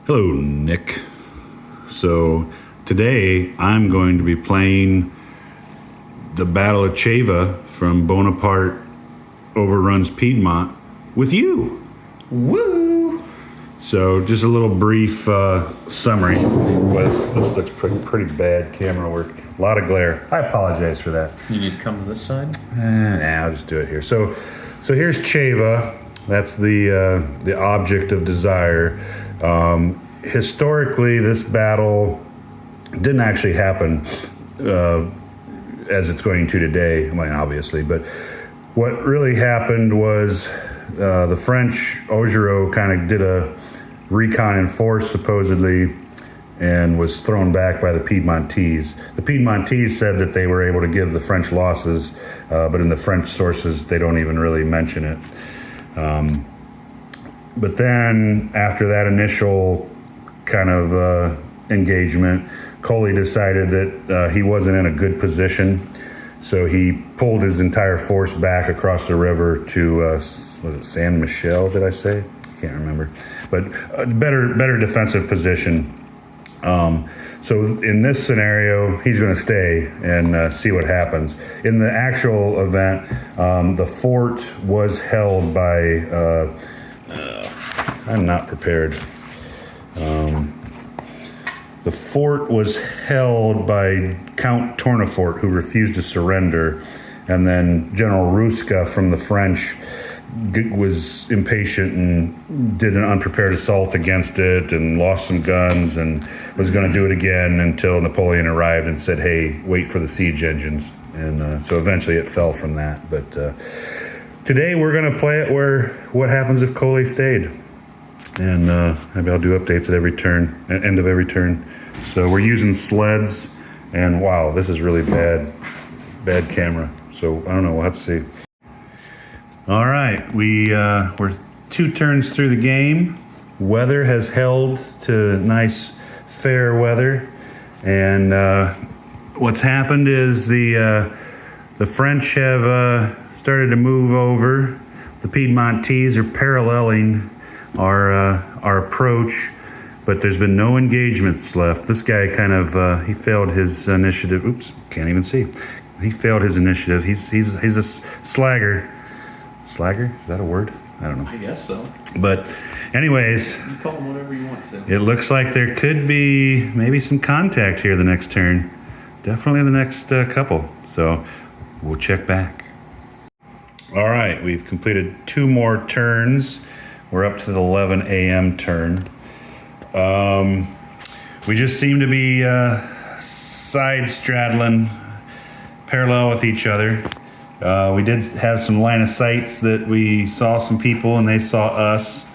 Hello, Nick. So today I'm going to be playing the Battle of Ceva from Bonaparte Overruns Piedmont with you. Woo! So just a little brief summary. This looks pretty bad camera work. A lot of glare. I apologize for that. You need to come to this side? I'll just do it here. So here's Ceva. That's the object of desire. Historically, this battle didn't actually happen as it's going to today, I mean, obviously, but what really happened was the French Augereau kind of did a recon in force, supposedly, and was thrown back by the Piedmontese. The Piedmontese said that they were able to give the French losses, but in the French sources, they don't even really mention it. But then, after that initial kind of engagement, Coley decided that he wasn't in a good position, so he pulled his entire force back across the river to, was it San Michel, did I say? I can't remember. But a better defensive position. So in this scenario, he's going to stay and see what happens. In the actual event, the fort was held by... I'm not prepared. The fort was held by Count Tournefort, who refused to surrender, and then General Ruska from the French was impatient and did an unprepared assault against it and lost some guns and was going to do it again until Napoleon arrived and said, hey, wait for the siege engines. And so eventually it fell from that. But today we're going to play it where what happens if Coley stayed. And maybe I'll do updates at every turn, at end of every turn. So we're using sleds, and wow, this is really bad camera. So I don't know, we'll have to see. All right, we're 2 turns through the game. Weather has held to nice, fair weather, and what's happened is the French have started to move over. The Piedmontese are paralleling our approach, but there's been no engagements left. This guy kind of he failed his initiative. Oops, can't even see. He failed his initiative. He's a slagger. Slagger? Is that a word? I don't know. I guess so. But anyways, You call him whatever you want to. it looks like there could be maybe some contact here the next turn. Definitely the next couple. So we'll check back. All right, we've completed 2 more turns. We're up to the 11 a.m. turn. We just seem to be side straddling parallel with each other. We did have some line of sights that we saw some people and they saw us.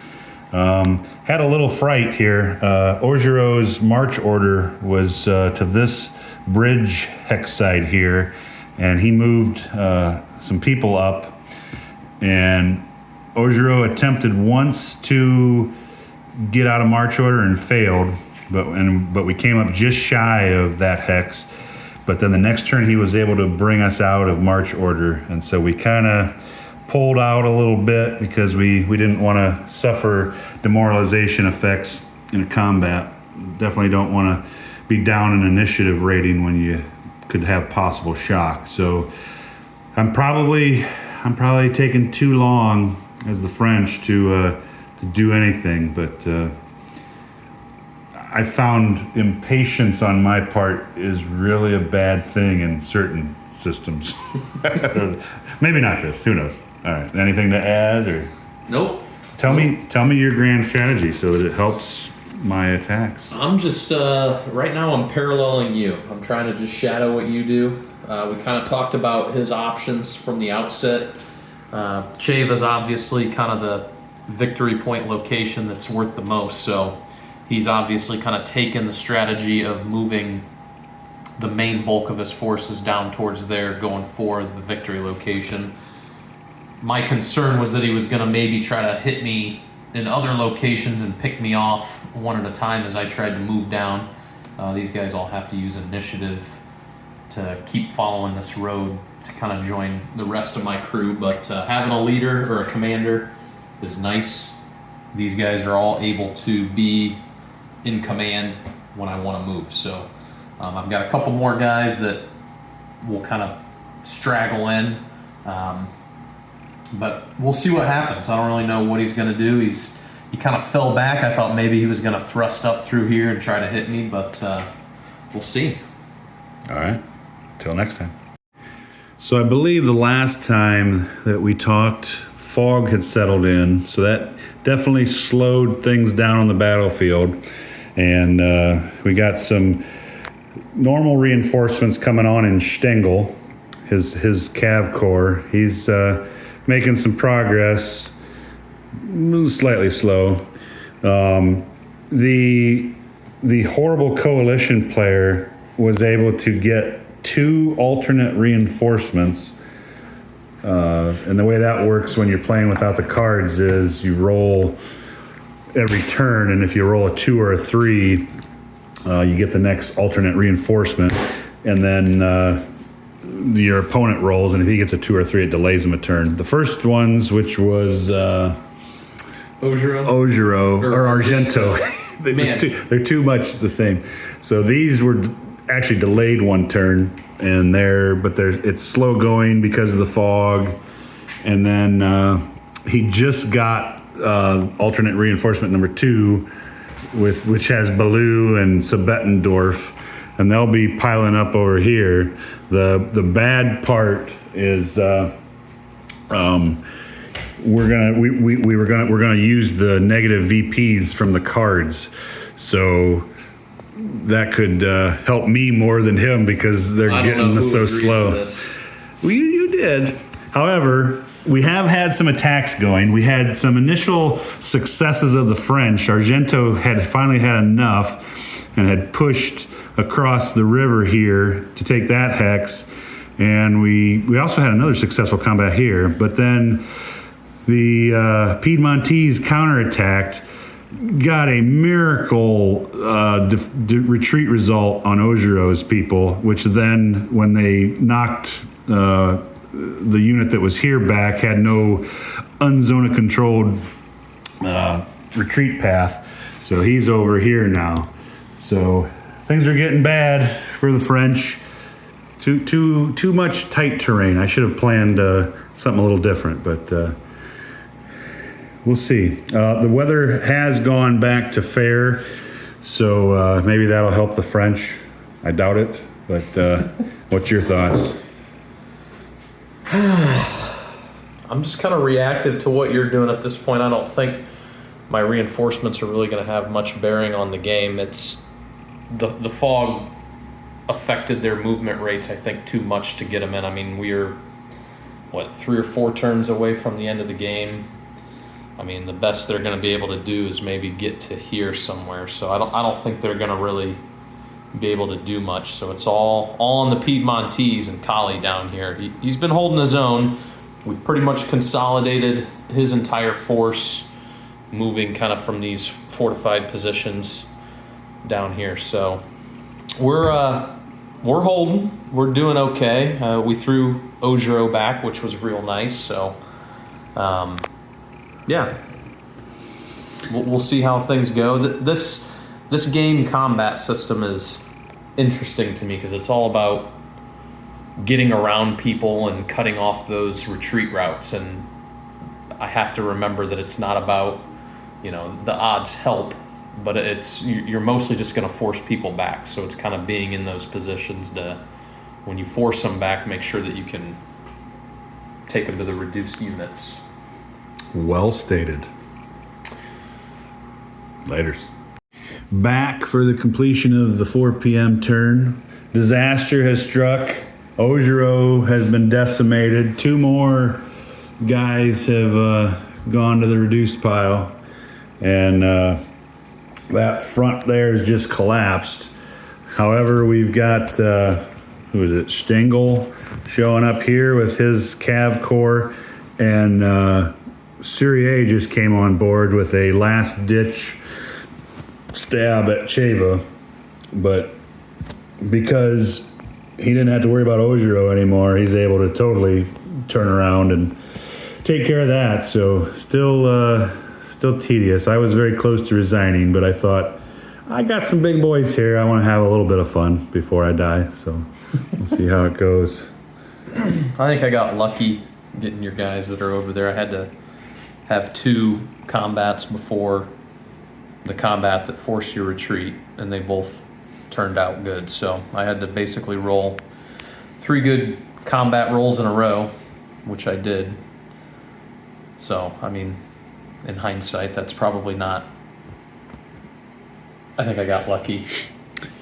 Had a little fright here. Augereau's march order was to this bridge hex side here, and he moved some people up, and Augereau attempted once to get out of march order and failed, but we came up just shy of that hex. But then the next turn he was able to bring us out of march order, and so we kind of pulled out a little bit because we didn't want to suffer demoralization effects in a combat. Definitely don't want to be down an initiative rating when you could have possible shock. So I'm probably taking too long as the French to do anything, but I found impatience on my part is really a bad thing in certain systems. Maybe not this, who knows? All right, anything to add? Or Nope. Tell me your grand strategy so that it helps my attacks. I'm just, right now I'm paralleling you. I'm trying to just shadow what you do. We kind of talked about his options from the outset. Ceva's obviously kind of the victory point location that's worth the most, so he's obviously kind of taken the strategy of moving the main bulk of his forces down towards there, going for the victory location. My concern was that he was going to maybe try to hit me in other locations and pick me off one at a time as I tried to move down. These guys all have to use initiative to keep following this road to kind of join the rest of my crew, but having a leader or a commander is nice. These guys are all able to be in command when I want to move. So I've got a couple more guys that will kind of straggle in, but we'll see what happens. I don't really know what he's going to do. He kind of fell back. I thought maybe he was going to thrust up through here and try to hit me, but we'll see. All right. Till next time. So I believe the last time that we talked, fog had settled in, so that definitely slowed things down on the battlefield. And we got some normal reinforcements coming on in Stengel, his Cav Corps. He's making some progress, slightly slow. The horrible coalition player was able to get 2 alternate reinforcements. And the way that works when you're playing without the cards is you roll every turn, and if you roll a 2 or a 3, you get the next alternate reinforcement, and then your opponent rolls, and if he gets a 2 or 3, it delays him a turn. The first ones, which was Ojiro or Argento. They're too much the same. So these were actually delayed 1 turn, and it's slow going because of the fog. And then he just got alternate reinforcement number 2, which has Baloo and Sabetendorf, and they'll be piling up over here. The bad part is we're gonna use the negative VPs from the cards, so that could help me more than him because they're getting so slow. Well, you did. However, we have had some attacks going. We had some initial successes of the French. Argento had finally had enough and had pushed across the river here to take that hex. And we also had another successful combat here. But then the Piedmontese counterattacked, got a miracle retreat result on Ojiro's people, which then, when they knocked the unit that was here back, had no unzona controlled retreat path. So he's over here now. So things are getting bad for the French. Too much tight terrain. I should have planned something a little different, but we'll see. The weather has gone back to fair, so maybe that'll help the French. I doubt it, but what's your thoughts? I'm just kind of reactive to what you're doing at this point. I don't think my reinforcements are really going to have much bearing on the game. It's the fog affected their movement rates, I think, too much to get them in. I mean, we're 3 or 4 turns away from the end of the game. I mean, the best they're going to be able to do is maybe get to here somewhere. So I don't think they're going to really be able to do much. So it's all on the Piedmontese and Kali down here. He's been holding his own. We've pretty much consolidated his entire force, moving kind of from these fortified positions down here. So we're holding. We're doing okay. We threw Ojiro back, which was real nice. So yeah, we'll see how things go. This game combat system is interesting to me because it's all about getting around people and cutting off those retreat routes. And I have to remember that it's not about, the odds help, but you're mostly just going to force people back. So it's kind of being in those positions to, when you force them back, make sure that you can take them to the reduced units. Well stated. Laters. Back for the completion of the 4 p.m. turn. Disaster has struck. Ojiro has been decimated. 2 more guys have gone to the reduced pile. And that front there has just collapsed. However, we've got, Stengel showing up here with his Cav Corps. And Syrier just came on board with a last-ditch stab at Ceva, but because he didn't have to worry about Ojiro anymore, he's able to totally turn around and take care of that. So still tedious. I was very close to resigning, but I thought I got some big boys here. I want to have a little bit of fun before I die. So we'll see how it goes. I think I got lucky getting your guys that are over there. I had to have 2 combats before the combat that forced your retreat, and they both turned out good. So I had to basically roll 3 good combat rolls in a row, which I did. So, I mean, in hindsight, that's probably not. I think I got lucky.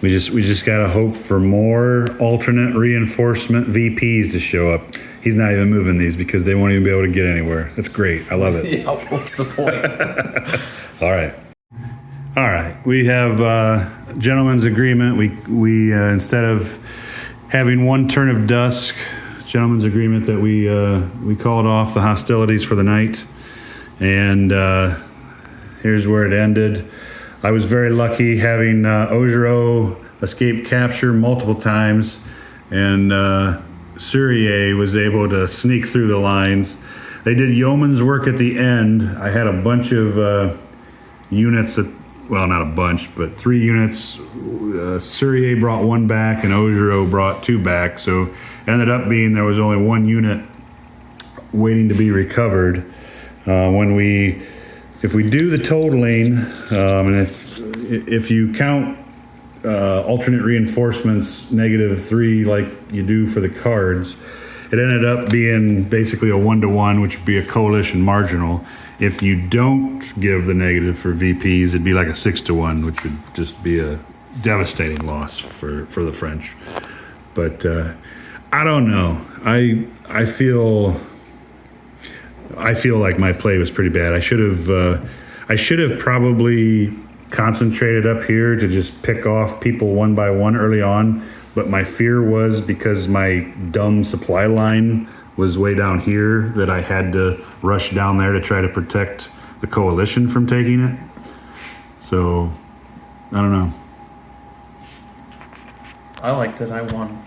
We just gotta hope for more alternate reinforcement VPs to show up. He's not even moving these because they won't even be able to get anywhere. That's great. I love it. Yeah, what's the point? All right. We have gentleman's agreement. We instead of having one turn of dusk, gentleman's agreement that we called off the hostilities for the night, and here's where it ended. I was very lucky having Ojero escape capture multiple times, and Surrier was able to sneak through the lines. They did yeoman's work at the end. I had a bunch of units that, well, not a bunch, but 3 units. Surrier brought 1 back, and Ojero brought 2 back. So it ended up being there was only 1 unit waiting to be recovered. If we do the totaling, and if you count alternate reinforcements -3 like you do for the cards, it ended up being basically a 1-to-1, which would be a coalition marginal. If you don't give the negative for VPs, it'd be like a 6-to-1, which would just be a devastating loss for the French. But I don't know. I feel like my play was pretty bad. I should have probably concentrated up here to just pick off people one by one early on. But my fear was because my dumb supply line was way down here that I had to rush down there to try to protect the coalition from taking it. So I don't know. I liked it. I won.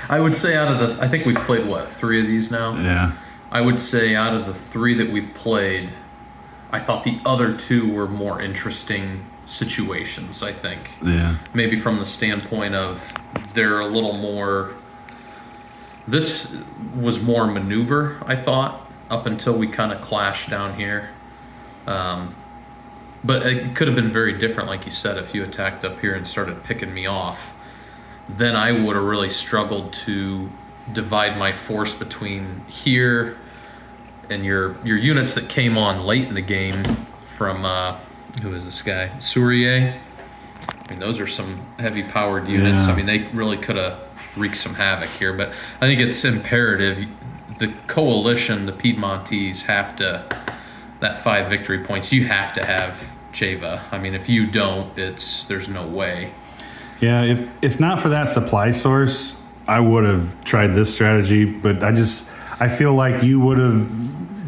I would say I think we've played, 3 of these now? Yeah. I would say out of the 3 that we've played, I thought the other 2 were more interesting situations, I think. Yeah. Maybe from the standpoint of they're a little more. This was more maneuver, I thought, up until we kind of clashed down here. But it could have been very different, like you said, if you attacked up here and started picking me off. Then I would have really struggled to divide my force between here and your units that came on late in the game from, who is this guy? Surrier. I mean, those are some heavy-powered units. Yeah. I mean, they really could have wreaked some havoc here. But I think it's imperative. The coalition, the Piedmontese, have to, that 5 victory points, you have to have Ceva. I mean, if you don't, there's no way. Yeah, if not for that supply source, I would have tried this strategy, but I feel like you would have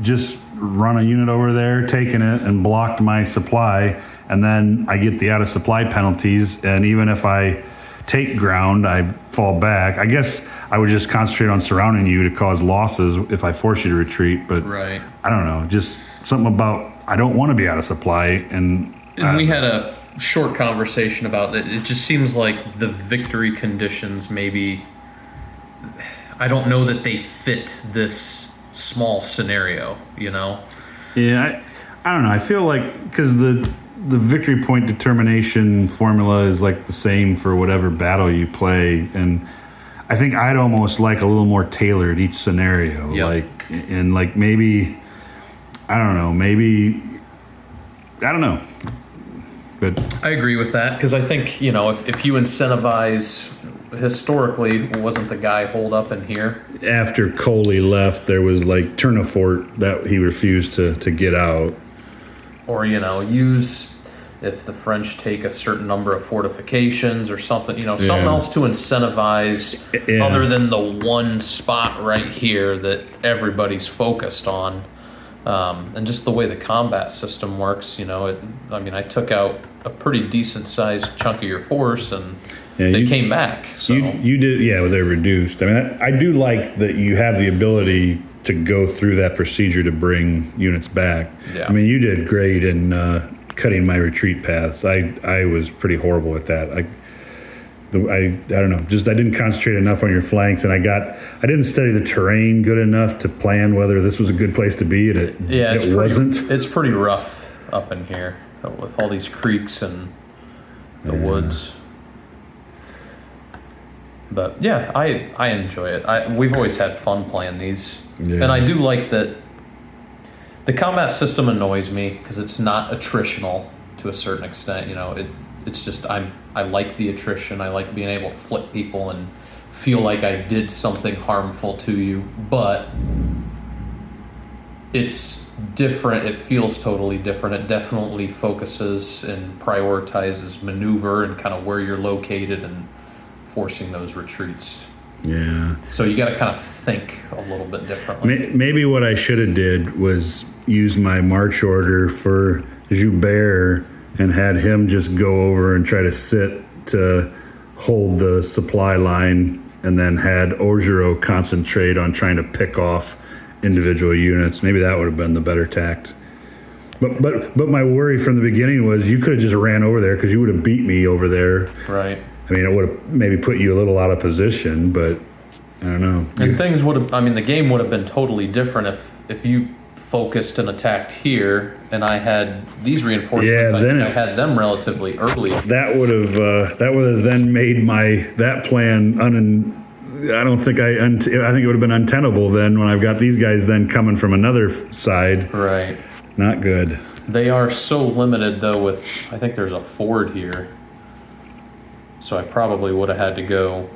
just run a unit over there, taken it, and blocked my supply, and then I get the out of supply penalties, and even if I take ground, I fall back. I guess I would just concentrate on surrounding you to cause losses if I force you to retreat, but right. I don't know, just something about I don't want to be out of supply, and we had a short conversation about that. It just seems like the victory conditions maybe, I don't know that they fit this small scenario, you know? Yeah, I don't know. I feel like because the victory point determination formula is like the same for whatever battle you play, and I think I'd almost like a little more tailored each scenario. Yep. Like maybe I don't know. But I agree with that because I think, if you incentivize, historically, wasn't the guy holed up in here? after Coley left, there was like Tournefort that he refused to get out. Or, use if the French take a certain number of fortifications or something, something else to incentivize other than the one spot right here that everybody's focused on. And just the way the combat system works, I took out a pretty decent sized chunk of your force and they came back. So. You did, well, they're reduced. I do like that you have the ability to go through that procedure to bring units back. Yeah. You did great in cutting my retreat paths. I was pretty horrible at that. I don't know. Just I didn't concentrate enough on your flanks, and I didn't study the terrain good enough to plan whether this was a good place to be, and it wasn't. It's pretty rough up in here with all these creeks and the woods. But yeah, I enjoy it. We've always had fun playing these, and I do like that. The combat system annoys me because it's not attritional to a certain extent. It's just I like the attrition. I like being able to flip people and feel like I did something harmful to you, but it's different. It feels totally different. It definitely focuses and prioritizes maneuver and kind of where you're located and forcing those retreats. Yeah. So you got to kind of think a little bit differently. Maybe what I should have did was use my march order for Joubert and had him just go over and try to sit to hold the supply line, and then had Augereau concentrate on trying to pick off individual units. Maybe that would have been the better tact. But my worry from the beginning was you could have just ran over there because you would have beat me over there. Right. I mean, it would have maybe put you a little out of position, but I don't know. And things would have, the game would have been totally different if you focused and attacked here and I had these reinforcements. I had them relatively early. That would have then made that plan I think it would have been untenable then when I've got these guys then coming from another side. Right. Not good. They are so limited though I think there's a ford here. So I probably would have had to go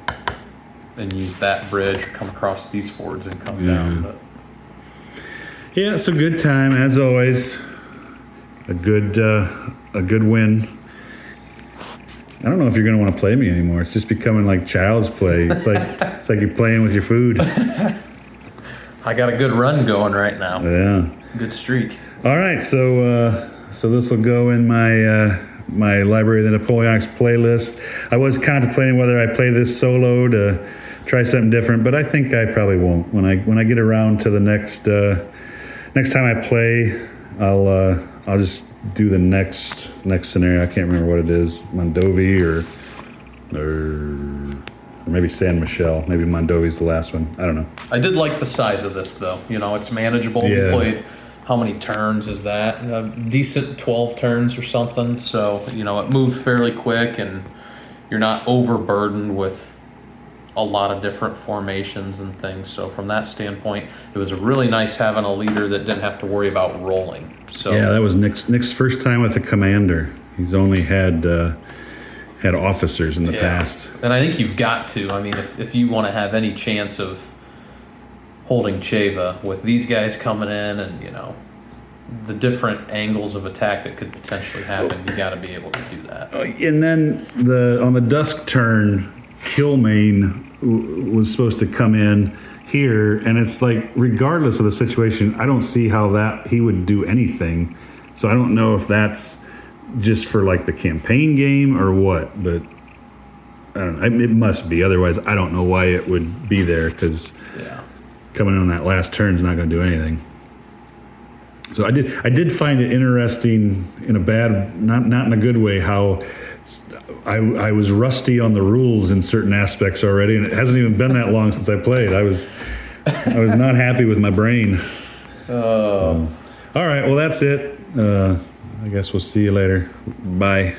and use that bridge or come across these fords and come down. But. Yeah, it's a good time as always. A good win. I don't know if you're going to want to play me anymore. It's just becoming like child's play. It's like you're playing with your food. I got a good run going right now. Yeah. Good streak. All right, so this will go in my Library of the Napoleonics playlist. I was contemplating whether I play this solo to try something different, but I think I probably won't. When I get around to the next time I play, I'll just do the next scenario. I can't remember what it is, Mondovi or maybe San Michel. Maybe Mondovi's the last one. I don't know. I did like the size of this though. It's manageable. Yeah. We played. How many turns is that? A decent 12 turns or something. So, it moved fairly quick and you're not overburdened with a lot of different formations and things. So from that standpoint, it was really nice having a leader that didn't have to worry about rolling. So yeah, that was Nick's first time with a commander. He's only had officers in the past. And I think you've got to. If you want to have any chance of holding Ceva with these guys coming in and, the different angles of attack that could potentially happen, you got to be able to do that. And then on the dusk turn, Kilmaine was supposed to come in here, and it's like, regardless of the situation, I don't see how that he would do anything. So I don't know if that's just for like the campaign game or what, but I don't know. It must be. Otherwise, I don't know why it would be there, because coming in on that last turn is not going to do anything. So I did find it interesting in a bad, not in a good way, how I was rusty on the rules in certain aspects already, and it hasn't even been that long since I played. I was not happy with my brain. So, all right, well, that's it. I guess we'll see you later. Bye.